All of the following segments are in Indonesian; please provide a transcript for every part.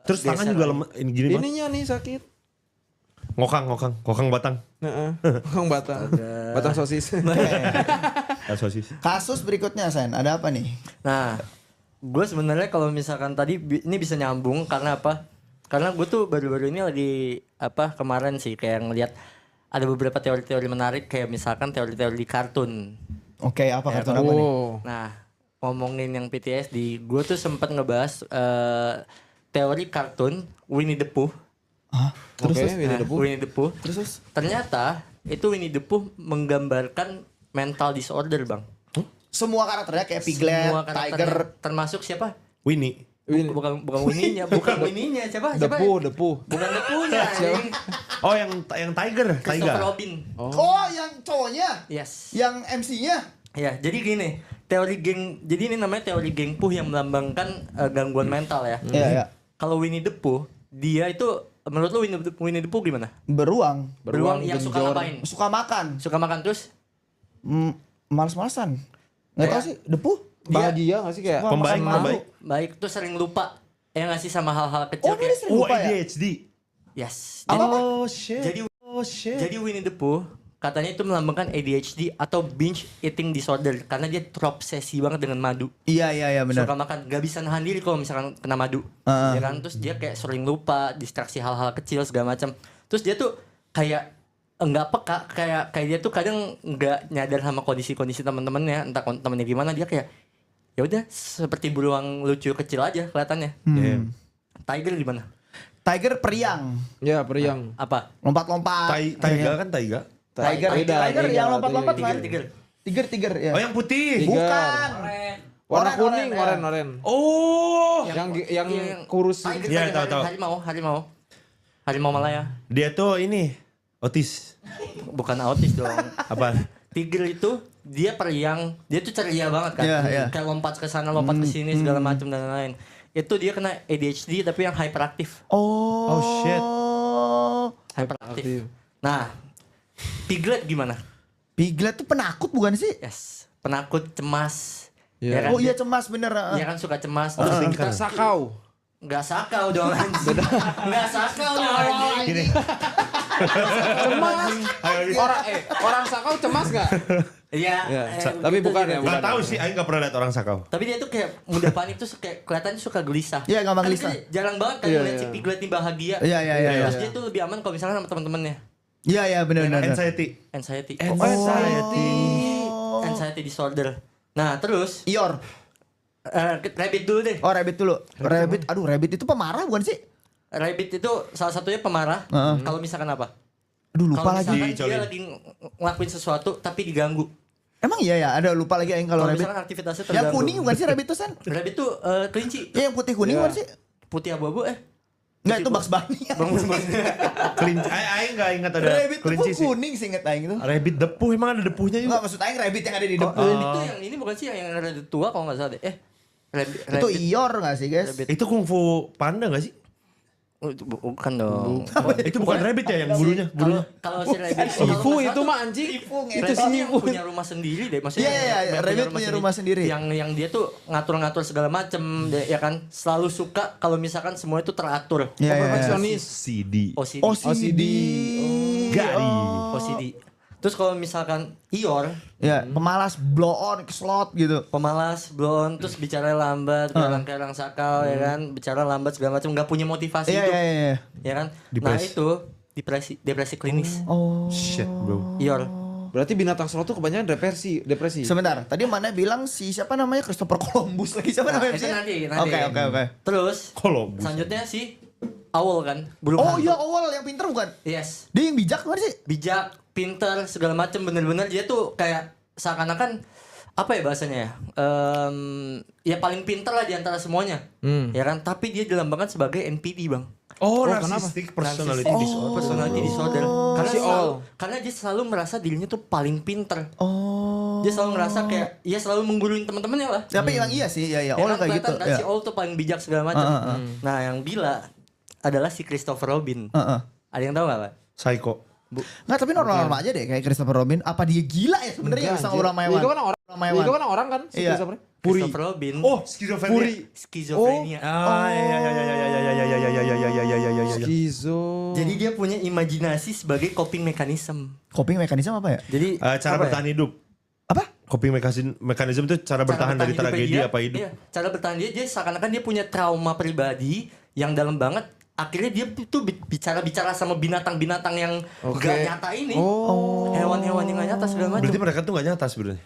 Terus tangan juga lemah ini gini banget. Ininya nih sakit. Ngokang batang. Ngokang batang. Batang sosis. Sosis. Kasus berikutnya Sen, ada apa nih? Nah, gue sebenarnya kalau misalkan tadi ini bisa nyambung karena apa? Karena gue tuh baru-baru ini lagi kemarin sih kayak ngeliat ada beberapa teori-teori menarik kayak misalkan teori-teori kartun. Oke, apa kartun apa nih? Nah, ngomongin yang PTSD, gue tuh sempat ngebahas teori kartun Winnie the Pooh. Hah? Terus Winnie the Pooh. Terus Ternyata itu Winnie the Pooh menggambarkan mental disorder, Bang. semua karakternya kayak Piglet, Semua karakternya, Tiger. termasuk siapa? Winnie. Bukan Winnie-nya, bukan Winnie-nya, siapa? Depu. Bukan Depu-nya. Oh yang Tiger. Christopher Robin. Oh, yang cowoknya, Yes. yang MC-nya. Ya, jadi gini, jadi ini namanya teori geng Pooh yang melambangkan gangguan mental ya. Iya, iya. Kalau Winnie the Pooh, dia itu menurut lu Winnie the Pooh gimana? Beruang, Beruang yang suka ngapain? suka makan, Suka makan terus? males-malesan. Nggak tahu sih, depu. Bahagia gak sih kayak? Wah, Pembaik, makan malu. pembaik. Baik, tuh sering lupa. Ya nggak sih sama hal-hal kecil Oh, dia sering lupa ya? ADHD. Yes. Oh shit. Jadi Winnie the Pooh katanya itu melambangkan ADHD atau binge eating disorder karena dia terobsesi banget dengan madu. Iya, benar. Suka makan, gak bisa nahan diri kalau misalkan kena madu. Ya kan, terus dia kayak sering lupa, distraksi hal-hal kecil segala macam. Terus dia tuh kayak enggak peka, kayak dia tuh kadang enggak nyadar sama kondisi-kondisi teman-temannya, entah temennya gimana, dia kayak ya udah seperti beruang lucu kecil aja kelihatannya. Tiger gimana? Tiger periang, Ya periang. Apa? lompat-lompat. Taiga kan Taiga. Tiger yang lompat-lompat kan? Tiger. Tiger ya. Oh yang putih. Bukan. Warna Oren, kuning, oren, oren. Oh. Yang kurus. Tiger, Iya, tahu. Harimau Malaya. Dia tuh ini otis. Bukan autis dong. Apa? Tiger itu dia periang, dia tuh ceria banget kan. Iya. Kayak lompat ke sana, lompat ke sini segala macam dan lain-lain. Itu dia kena ADHD tapi yang hyperaktif. Oh shit. Hyperaktif. Nah, Piglet gimana? Piglet tuh penakut bukan sih? Yes, penakut, cemas. Iya. Ya kan? Oh iya cemas bener. Dia kan suka cemas. Kita sakau. Enggak sakau dong anjing. Enggak sakau dong anjing. Gini. Cemas. Orang sakau cemas gak? Iya. Iya. begitu Tapi bukan juga. ya, Gak tahu sih, Aing gak pernah lihat orang sakau. Tapi dia tuh kayak mudah panik tuh kayak kelihatannya suka gelisah. Iya, gampang Kan gelisah. dia jarang banget kan Iya, ngeliat si iya. Piglet ini bahagia. Iya. Terus dia tuh lebih aman kalau misalnya sama teman-temannya. Iya bener. Anxiety. Anxiety. Oh. Anxiety disorder. Nah, terus Ior. Rabbit dulu deh. Oh Rabbit dulu. Rabbit itu pemarah bukan sih? Rabbit itu salah satunya pemarah. Kalau misalkan apa? Aduh lupa Kalau lagi. misalkan dia Dicolin. lagi ngelakuin sesuatu tapi diganggu. Emang iya ya, ada lupa lagi aing kalau Kalau Rabbit. misalkan aktivitasnya Yang terganggu. kuning bukan sih Rabbit tuh San? Rabbit tuh kelinci. Ya yang putih kuning Iya. bukan sih? Putih abu-abu Enggak itu Bugs Bunny. Kelinci. Aing gak ingat ada Rabbit tuh kelinci sih. kuning sih inget aing itu. Rabbit depu emang ada depuhnya juga. Enggak maksud aing Rabbit yang ada di Oh, depan. itu yang ini bukan sih yang Rabbit tua kalau nggak salah deh. Itu Ior enggak sih guys? Rabbit. Itu kungfu panda gak sih? Oh, itu bukan dong. Itu bukan rabbit ya yang bulunya. Kalau si Rabbit Sifu itu mah anjing. Sifu itu ngetot. sih yang punya rumah sendiri deh, maksudnya. Iya, yang Rabbit punya rumah sendiri. Yang dia tuh ngatur-ngatur segala macem, ya kan. Selalu suka kalau misalkan semua itu teratur. Iya. Perfeksionis. CD. OCD. OCD. Gari. OCD. Terus kalau misalkan Ior, Ya, pemalas blow on ke slot gitu. pemalas, blond, terus bicara lambat, kerang-kerang sakal, ya kan, bicara lambat segala macam, nggak punya motivasi Iya, hidup, iya. ya kan. Depresi. Nah itu depresi klinis. Oh. Shit bro. Ior. Berarti binatang slot tuh kebanyakan depresi. Sebentar, tadi mana bilang si siapa namanya Christopher Columbus lagi siapa namanya? Itu nanti. Oke. Terus Columbus. selanjutnya si Owl kan, burung Oh hantu. iya Owl yang pinter bukan? Yes, Dia yang bijak bukan sih? bijak, pinter, segala macam, bener-bener dia tuh kayak seakan-akan apa ya bahasanya ya? Ya paling pinter lah di antara semuanya, ya kan? Tapi dia dilambangkan sebagai NPD bang. Oh, kenapa? narcissistic personality Narcissistic disorder. Personality disorder. Karena Si selalu, Owl. karena dia selalu merasa dirinya tuh paling pinter. Oh. Dia selalu merasa kayak dia selalu mengguruin teman-temannya lah. Tapi emang iya sih, ya Ya Owl kan, kayak gitu. kelihatan kan Ya. si Owl tuh paling bijak segala macam. Nah, yang gila adalah si Christopher Robin. Ada yang tahu nggak, Pak? Psycho. Nggak, tapi normal-normal aja deh kayak Christopher Robin. Apa dia gila ya sebenarnya yang sama orang Itu Maiwan? kan orang. Itu kan orang kan si Iya. Christopher. Puri. Christopher Robin. Oh, skizofrenia. Puri. Skizofrenia. Ah, iya. Skizo. Jadi dia punya imajinasi sebagai coping mechanism. Coping mekanisme apa ya? Jadi Cara apa bertahan ya? hidup. Apa? Coping mekanisme itu cara bertahan dari hidupnya tragedi dia, apa hidup. Iya, cara bertahan dia seakan-akan dia punya trauma pribadi yang dalam banget. Akhirnya dia tuh bicara sama binatang-binatang yang gak nyata ini. Hewan-hewan yang gak nyata segala macam. Berarti mereka tuh gak nyata sebenarnya.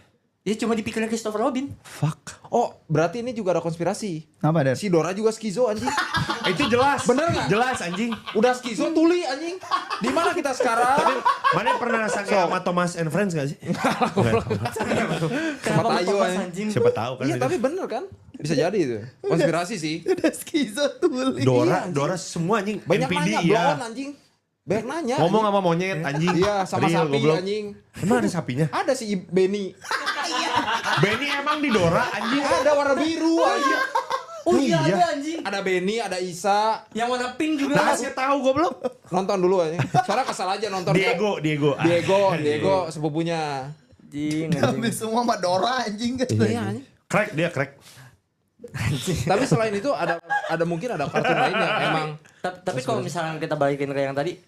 Ya cuma dipikirin Christopher Robin. Fuck. Oh, berarti ini juga ada konspirasi. Apa Dar? Si Dora juga skizo anjing. Itu jelas. Bener nggak? Jelas anjing. Udah skizo tuli anjing. Di mana kita sekarang? Mana pernah sange sama Thomas and Friends gak sih? Nggak. Kenapa tayo, Thomas ya. anjing? Siapa tahu kan. Iya, itu. tapi bener kan? Bisa jadi itu. Konspirasi sih. Udah skizo tuli. Dora semua anjing. Banyak NPD nanya, ya. bloon anjing. Banyak nanya. Ngomong sama monyet anjing. Iya, sama Real, sapi goblok. anjing. Emang ada sapinya? Ada si Benny. Benny emang di Dora anjing. Ada warna biru anjing. Oh iya iya. ada anjing. Ada Benny, ada Isa. Yang warna pink juga. Nah, saya tahu goblok. Nonton dulu anjing. Soalnya kesal aja nonton. Diego. Diego sepupunya. Anjing, Habis semua sama Dora anjing kan. Iya anjing. Crack. Tapi selain itu ada mungkin ada kartun lain yang emang Tapi kalau misalkan kita balikin ke yang tadi,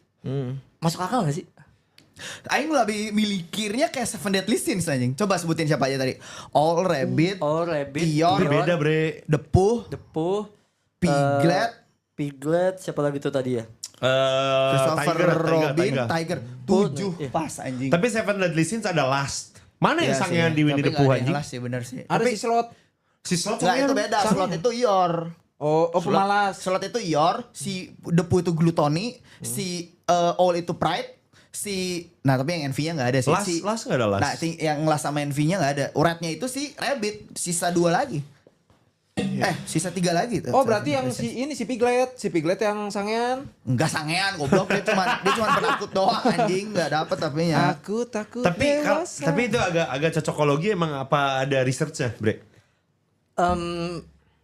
masuk akal gak sih? Aing lebih milikirnya kayak Seven Deadly Sins anjing. Coba sebutin siapa aja tadi. All Rabbit, Rabbit, Eeyore, Itu beda bre. Depuh, Depu, Piglet, siapa lagi tuh tadi ya? Christopher Robin, Tiger. Oh, 7 iya. pas anjing. Tapi Seven Deadly Sins ada Last. Mana yang Iya sangean sih, di Winnie tapi the Pooh nggak ada yang anjing? jelas sih bener sih. ada Tapi si Slot. Si Slot nggak itu sangean. beda, Slot itu Eeyore. Oh, pemalas. Slot itu Eeyore, si Depuh itu Gluttony, si All itu Pride, nah tapi yang NV-nya nggak ada sih. Last nggak ada Last. Nah, yang Last sama NV-nya nggak ada. Uratnya itu si Rabbit, sisa 2 lagi. Sisa 3 lagi tuh. Oh, berarti yang si Piglet yang sangean. Enggak sangean goblok, dia cuma penakut doang anjing, enggak dapet tapinya. Aku takut Tapi itu agak cocokologi emang apa ada researchnya, Bre?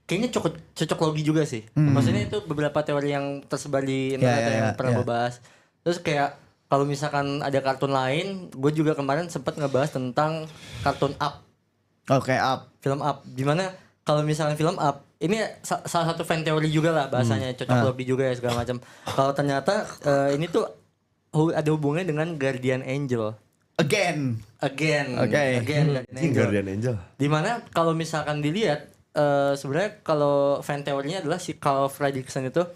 Kayaknya cocok logi juga sih. Maksudnya itu beberapa teori yang tersebar di internet yang pernah gue bahas. Terus kayak kalau misalkan ada kartun lain, gue juga kemarin sempat ngebahas tentang kartun Up. Oke, Up. Film Up. Dimana kalau misalkan film Up, ini salah satu fan teori juga lah bahasanya, cocok logi juga ya segala macam. Kalau ternyata ini tuh ada hubungannya dengan Guardian Angel. Again. Guardian Angel. Dimana kalau misalkan dilihat sebenarnya kalau fan teorinya adalah si Carl Fredricksen itu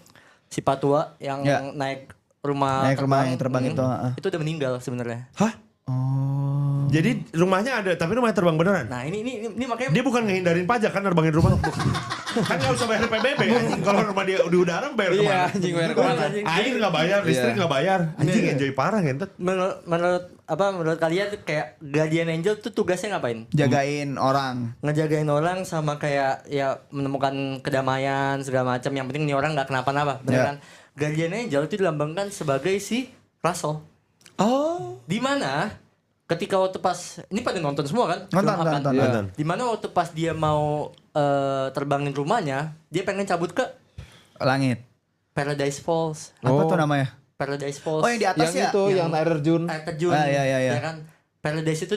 si patua yang naik rumah yang terbang itu. Itu udah meninggal sebenarnya. Hah? Oh. Jadi rumahnya ada, tapi rumahnya terbang beneran? Nah ini makanya Dia bukan ngehindarin pajak kan nerbangin rumah. Kan gak usah bayar PBB anjing. Kalau rumah dia di udara bayar kemana? Iya, anjing bayar kemana? Air gak bayar, listrik gak bayar. Anjing enjoy parah ngentot. menurut kalian tuh kayak Guardian Angel tuh tugasnya ngapain? Jagain orang. Ngejagain orang sama kayak ya menemukan kedamaian segala macam. Yang penting nih orang nggak kenapa-napa, bener kan? Guardian Angel itu dilambangkan sebagai si Russell. Oh. Di mana ketika waktu pas ini pada nonton semua kan? Nonton. Nonton. Di mana waktu pas dia mau terbangin rumahnya, dia pengen cabut ke Langit. Paradise Falls. Apa tuh namanya? Paradise Falls. Oh, yang di atas Yang ya? itu yang air terjun. Air terjun. Iya. Ya kan? Paradise itu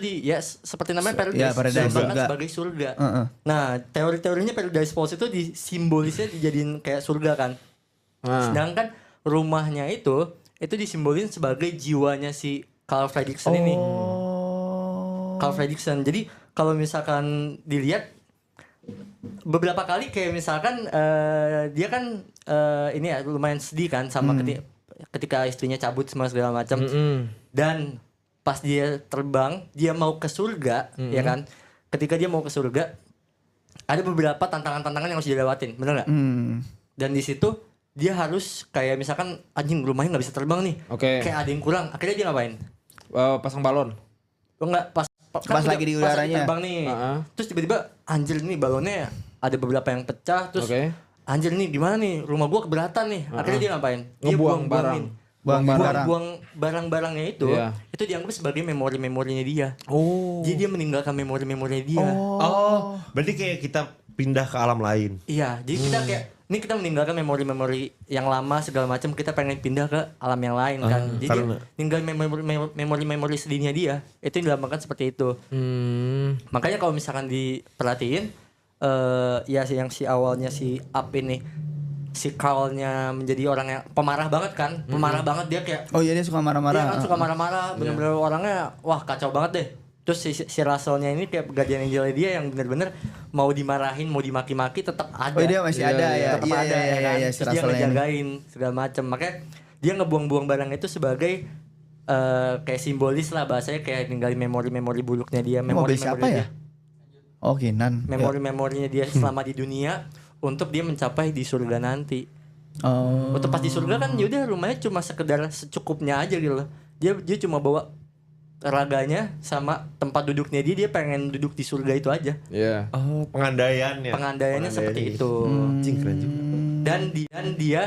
seperti namanya Paradise. Ya, Paradise. Dilambangkan Surga. sebagai surga. Heeh. Nah, teori-teorinya Paradise Falls itu disimbolisnya dijadiin kayak surga kan. Sedangkan rumahnya itu disimbolin sebagai jiwanya si Carl Fredricksen ini. Carl Fredricksen. Jadi kalau misalkan dilihat beberapa kali kayak misalkan dia kan ini ya lumayan sedih kan sama ketika istrinya cabut semua segala macam. Dan pas dia terbang, dia mau ke surga, ya kan? Ketika dia mau ke surga, ada beberapa tantangan-tantangan yang harus dilewatin, bener nggak? Dan di situ dia harus kayak misalkan anjing rumahnya nggak bisa terbang nih, kayak ada yang kurang. Akhirnya dia ngapain? Pasang balon. Oh enggak, pas lagi di udaranya. terbang nih. Terus tiba-tiba anjir nih balonnya ada beberapa yang pecah. Terus anjir nih gimana nih, rumah gua keberatan nih. Akhirnya dia ngapain? Dia Ngebuang barang. Buang barang-barangnya itu dianggap sebagai memori-memorinya dia. Jadi dia meninggalkan memori-memorinya dia. Berarti kayak kita pindah ke alam lain. Iya, jadi kita kayak ini kita meninggalkan memori-memori yang lama segala macam, kita pengen pindah ke alam yang lain kan. Jadi karena tinggal memori-memori sedihnya dia, itu yang dilambangkan seperti itu. Makanya kalau misalkan diperhatiin ya yang si awalnya si Up ini si Carl-nya menjadi orang yang pemarah banget kan, pemarah banget dia kayak Oh iya dia suka marah-marah. dia kan suka marah-marah, bener-bener orangnya wah kacau banget deh. Terus si Russell-nya ini kayak guardian angel dia yang bener-bener mau dimarahin, mau dimaki-maki tetap ada. Oh dia masih ada ya. Tetap ada ya kan. Iya, Terus dia ngejagain segala macem. Makanya dia ngebuang-buang barang itu sebagai kayak simbolis lah bahasanya, kayak ninggalin memori-memori buruknya dia, Mobil siapa ya? Oh Kinan. memori-memorinya dia selama di dunia untuk dia mencapai di surga nanti. Oh. Waktu pas di surga kan yaudah rumahnya cuma sekedar secukupnya aja gitu loh. Dia cuma bawa raganya sama tempat duduknya dia pengen duduk di surga itu aja. Iya. Oh, pengandaiannya. Pengandaiannya seperti itu. Anjing keren juga. Dan dia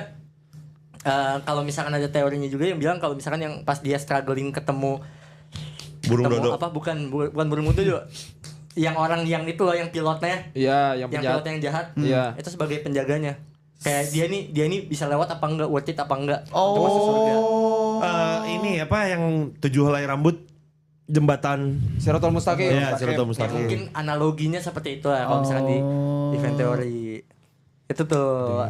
kalau misalkan ada teorinya juga yang bilang kalau misalkan yang pas dia struggling ketemu Burung dodo. apa bukan burung dodo juga. Yang orang yang itu loh yang pilotnya. Iya, yang Yang penjahat. pilotnya yang jahat. Iya. Itu sebagai penjaganya. Kayak dia nih bisa lewat apa enggak, worth it apa enggak Oh. untuk masuk surga. Ini apa yang 7 helai rambut jembatan Siratul Mustaqim. ya Siratul Ya, Mustaqim. mungkin analoginya seperti itu lah kalau misalkan di event teori itu tuh